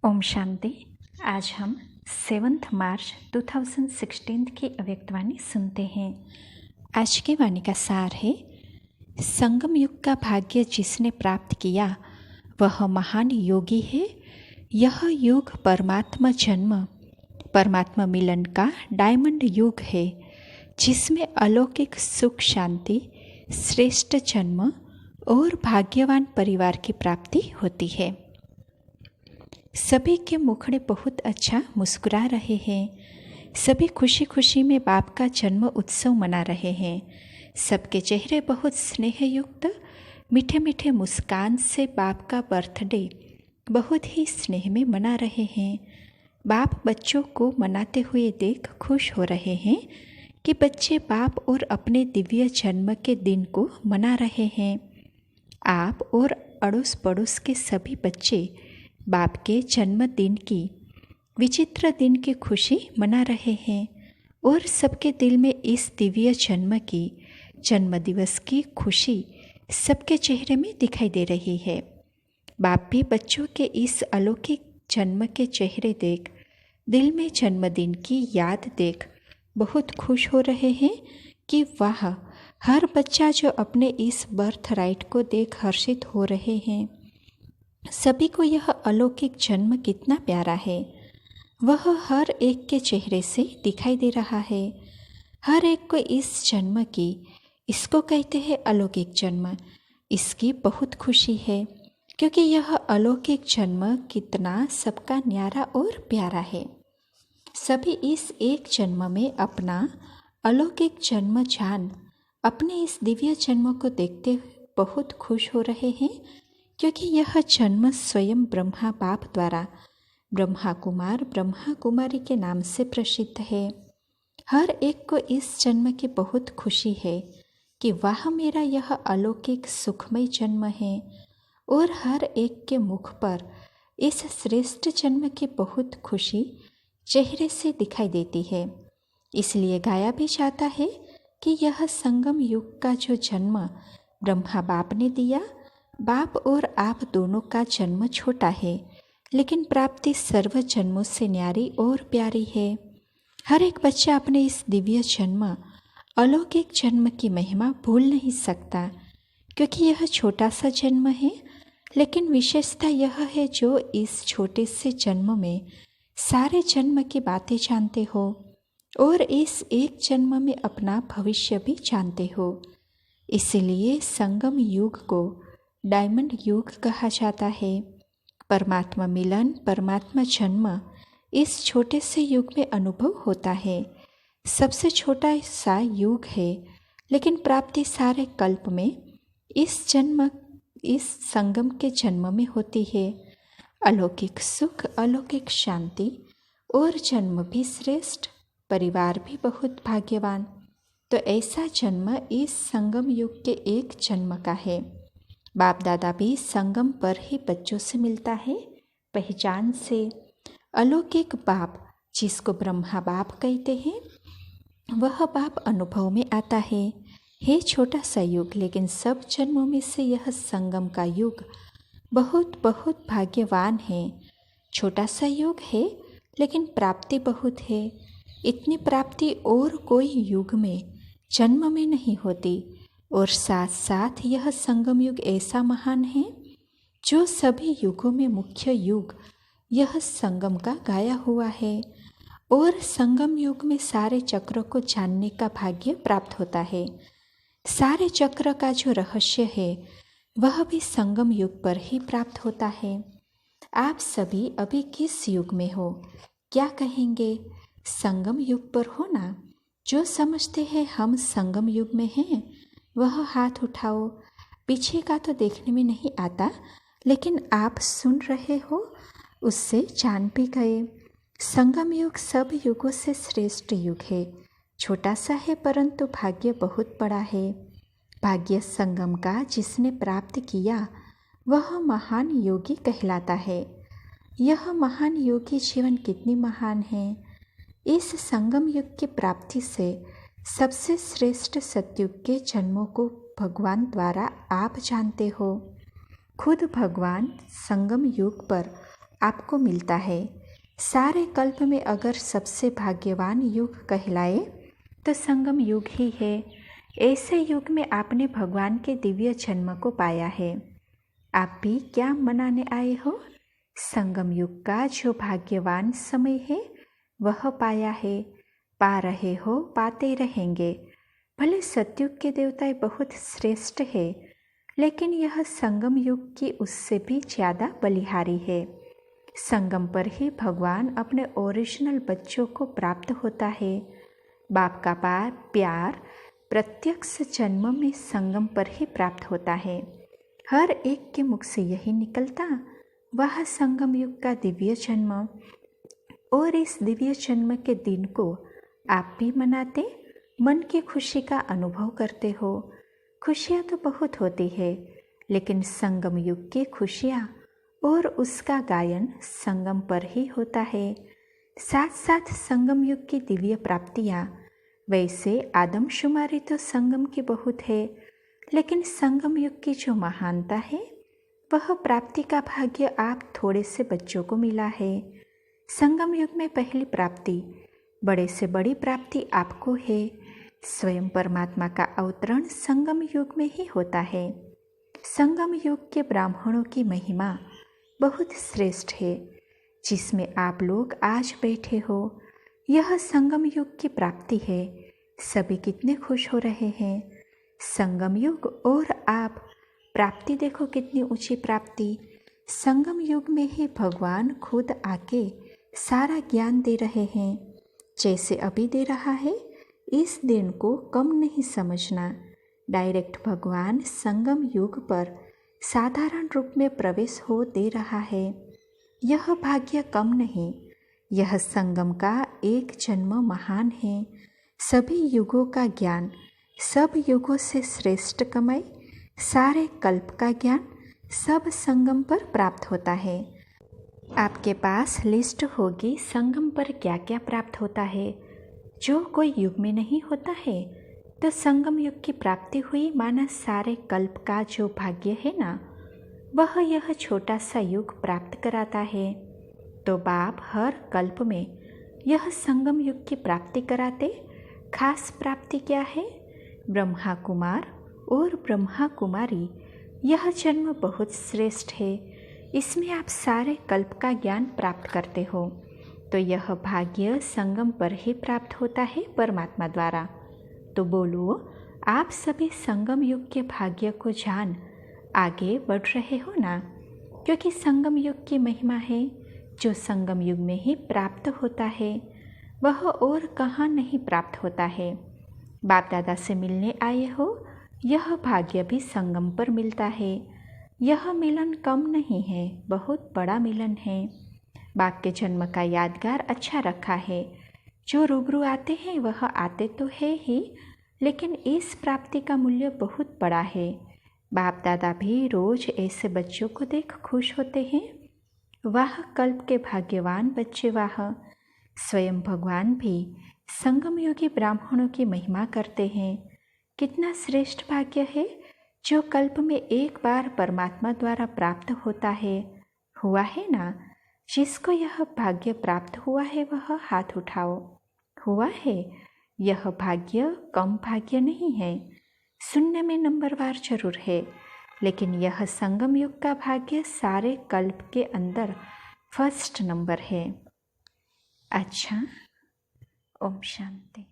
ओम शांति। आज हम 7 मार्च 2016 की अव्यक्तवाणी सुनते हैं। आज की वाणी का सार है, संगम युग का भाग्य जिसने प्राप्त किया वह महान योगी है। यह युग परमात्मा जन्म परमात्मा मिलन का डायमंड युग है, जिसमें अलौकिक सुख शांति, श्रेष्ठ जन्म और भाग्यवान परिवार की प्राप्ति होती है। सभी के मुखड़े बहुत अच्छा मुस्कुरा रहे हैं। सभी खुशी खुशी में बाप का जन्म उत्सव मना रहे हैं। सबके चेहरे बहुत स्नेहयुक्त मीठे मीठे मुस्कान से बाप का बर्थडे बहुत ही स्नेह में मना रहे हैं। बाप बच्चों को मनाते हुए देख खुश हो रहे हैं कि बच्चे बाप और अपने दिव्य जन्म के दिन को मना रहे हैं। आप और अड़ोस पड़ोस के सभी बच्चे बाप के जन्मदिन की विचित्र दिन की खुशी मना रहे हैं और सबके दिल में इस दिव्य जन्मदिवस की खुशी सबके चेहरे में दिखाई दे रही है। बाप भी बच्चों के इस अलौकिक जन्म के चेहरे देख, दिल में जन्मदिन की याद देख बहुत खुश हो रहे हैं कि वाह, हर बच्चा जो अपने इस बर्थ राइट को देख हर्षित हो रहे हैं। सभी को यह अलौकिक जन्म कितना प्यारा है, वह हर एक के चेहरे से दिखाई दे रहा है। हर एक को इस जन्म की, इसको कहते हैं अलौकिक जन्म, इसकी बहुत खुशी है, क्योंकि यह अलौकिक जन्म कितना सबका न्यारा और प्यारा है। सभी इस एक जन्म में अपना अलौकिक जन्म जान अपने इस दिव्य जन्म को देखते बहुत खुश हो रहे हैं, क्योंकि यह जन्म स्वयं ब्रह्मा बाप द्वारा ब्रह्मा कुमार ब्रह्मा कुमारी के नाम से प्रसिद्ध है। हर एक को इस जन्म की बहुत खुशी है कि वाह, मेरा यह अलौकिक सुखमय जन्म है, और हर एक के मुख पर इस श्रेष्ठ जन्म की बहुत खुशी चेहरे से दिखाई देती है। इसलिए गाया भी जाता है कि यह संगम युग का जो जन्म ब्रह्मा बाप ने दिया, बाप और आप दोनों का जन्म छोटा है, लेकिन प्राप्ति सर्व जन्मों से न्यारी और प्यारी है। हर एक बच्चा अपने इस दिव्य जन्म अलौकिक जन्म की महिमा भूल नहीं सकता, क्योंकि यह छोटा सा जन्म है, लेकिन विशेषता यह है जो इस छोटे से जन्म में सारे जन्म की बातें जानते हो और इस एक जन्म में अपना भविष्य भी जानते हो। इसलिए संगम युग को डायमंड युग कहा जाता है। परमात्मा मिलन, परमात्मा जन्म इस छोटे से युग में अनुभव होता है। सबसे छोटा सा युग है, लेकिन प्राप्ति सारे कल्प में इस संगम के जन्म में होती है। अलौकिक सुख, अलौकिक शांति और जन्म भी श्रेष्ठ, परिवार भी बहुत भाग्यवान। तो ऐसा जन्म इस संगम युग के एक जन्म का है। बाप दादा भी संगम पर ही बच्चों से मिलता है, पहचान से। अलौकिक बाप, जिसको ब्रह्मा बाप कहते हैं, वह बाप अनुभव में आता है। हे छोटा सा युग, लेकिन सब जन्मों में से यह संगम का युग बहुत बहुत भाग्यवान है। छोटा सा युग है, लेकिन प्राप्ति बहुत है। इतनी प्राप्ति और कोई युग में, जन्म में नहीं होती। और साथ साथ यह संगम युग ऐसा महान है जो सभी युगों में मुख्य युग यह संगम का गाया हुआ है। और संगम युग में सारे चक्रों को जानने का भाग्य प्राप्त होता है। सारे चक्र का जो रहस्य है वह भी संगम युग पर ही प्राप्त होता है। आप सभी अभी किस युग में हो, क्या कहेंगे? संगम युग पर हो ना? जो समझते हैं हम संगम युग में हैं, वह हाथ उठाओ। पीछे का तो देखने में नहीं आता, लेकिन आप सुन रहे हो, उससे जान भी गए। संगम युग सब युगों से श्रेष्ठ युग है। छोटा सा है, परंतु भाग्य बहुत बड़ा है। भाग्य संगम का जिसने प्राप्त किया वह महान योगी कहलाता है। यह महान योगी जीवन कितनी महान है। इस संगम युग की प्राप्ति से सबसे श्रेष्ठ सतयुग के जन्मों को भगवान द्वारा आप जानते हो। खुद भगवान संगम युग पर आपको मिलता है। सारे कल्प में अगर सबसे भाग्यवान युग कहलाए तो संगम युग ही है। ऐसे युग में आपने भगवान के दिव्य जन्म को पाया है। आप भी क्या मनाने आए हो? संगम युग का जो भाग्यवान समय है वह पाया है, पा रहे हो, पाते रहेंगे। भले सतयुग के देवताएं बहुत श्रेष्ठ है, लेकिन यह संगम युग की उससे भी ज़्यादा बलिहारी है। संगम पर ही भगवान अपने ओरिजिनल बच्चों को प्राप्त होता है। बाप का प्यार प्रत्यक्ष जन्म में संगम पर ही प्राप्त होता है। हर एक के मुख से यही निकलता, वह संगम युग का दिव्य जन्म। और इस दिव्य जन्म के दिन को आप भी मनाते, मन की खुशी का अनुभव करते हो। खुशियाँ तो बहुत होती है, लेकिन संगम युग की खुशियाँ और उसका गायन संगम पर ही होता है। साथ साथ संगम युग की दिव्य प्राप्तियाँ। वैसे आदमशुमारी तो संगम की बहुत है, लेकिन संगम युग की जो महानता है वह प्राप्ति का भाग्य आप थोड़े से बच्चों को मिला है। संगम युग में पहली प्राप्ति, बड़े से बड़ी प्राप्ति आपको है। स्वयं परमात्मा का अवतरण संगम युग में ही होता है। संगम युग के ब्राह्मणों की महिमा बहुत श्रेष्ठ है, जिसमें आप लोग आज बैठे हो। यह संगम युग की प्राप्ति है। सभी कितने खुश हो रहे हैं। संगम युग और आप, प्राप्ति देखो कितनी ऊंची प्राप्ति। संगम युग में ही भगवान खुद आके सारा ज्ञान दे रहे हैं। जैसे अभी दे रहा है, इस दिन को कम नहीं समझना। डायरेक्ट भगवान संगम युग पर साधारण रूप में प्रवेश हो दे रहा है। यह भाग्य कम नहीं, यह संगम का एक जन्म महान है। सभी युगों का ज्ञान, सब युगों से श्रेष्ठ कमाई, सारे कल्प का ज्ञान सब संगम पर प्राप्त होता है। आपके पास लिस्ट होगी संगम पर क्या क्या प्राप्त होता है। जो कोई युग में नहीं होता है, तो संगम युग की प्राप्ति हुई माना सारे कल्प का जो भाग्य है ना, वह यह छोटा सा युग प्राप्त कराता है। तो बाप हर कल्प में यह संगम युग की प्राप्ति कराते। खास प्राप्ति क्या है? ब्रह्मा कुमार और ब्रह्मा कुमारी, यह जन्म बहुत श्रेष्ठ है। इसमें आप सारे कल्प का ज्ञान प्राप्त करते हो। तो यह भाग्य संगम पर ही प्राप्त होता है परमात्मा द्वारा। तो बोलो, आप सभी संगम युग के भाग्य को जान आगे बढ़ रहे हो ना? क्योंकि संगम युग की महिमा है, जो संगम युग में ही प्राप्त होता है, वह और कहाँ नहीं प्राप्त होता है। बाप दादा से मिलने आए हो, यह भाग्य भी संगम पर मिलता है। यह मिलन कम नहीं है, बहुत बड़ा मिलन है। बाप के जन्म का यादगार अच्छा रखा है। जो रूबरू आते हैं वह आते तो है ही, लेकिन इस प्राप्ति का मूल्य बहुत बड़ा है। बाप दादा भी रोज ऐसे बच्चों को देख खुश होते हैं। वाह कल्प के भाग्यवान बच्चे, वाह। स्वयं भगवान भी संगम योगी ब्राह्मणों की महिमा करते हैं। कितना श्रेष्ठ भाग्य है जो कल्प में एक बार परमात्मा द्वारा प्राप्त होता है। हुआ है ना? जिसको यह भाग्य प्राप्त हुआ है वह हाथ उठाओ। हुआ है? यह भाग्य कम भाग्य नहीं है, सुनने में नंबरवार जरूर है, लेकिन यह संगम युग का भाग्य सारे कल्प के अंदर फर्स्ट नंबर है। अच्छा, ओम शांति।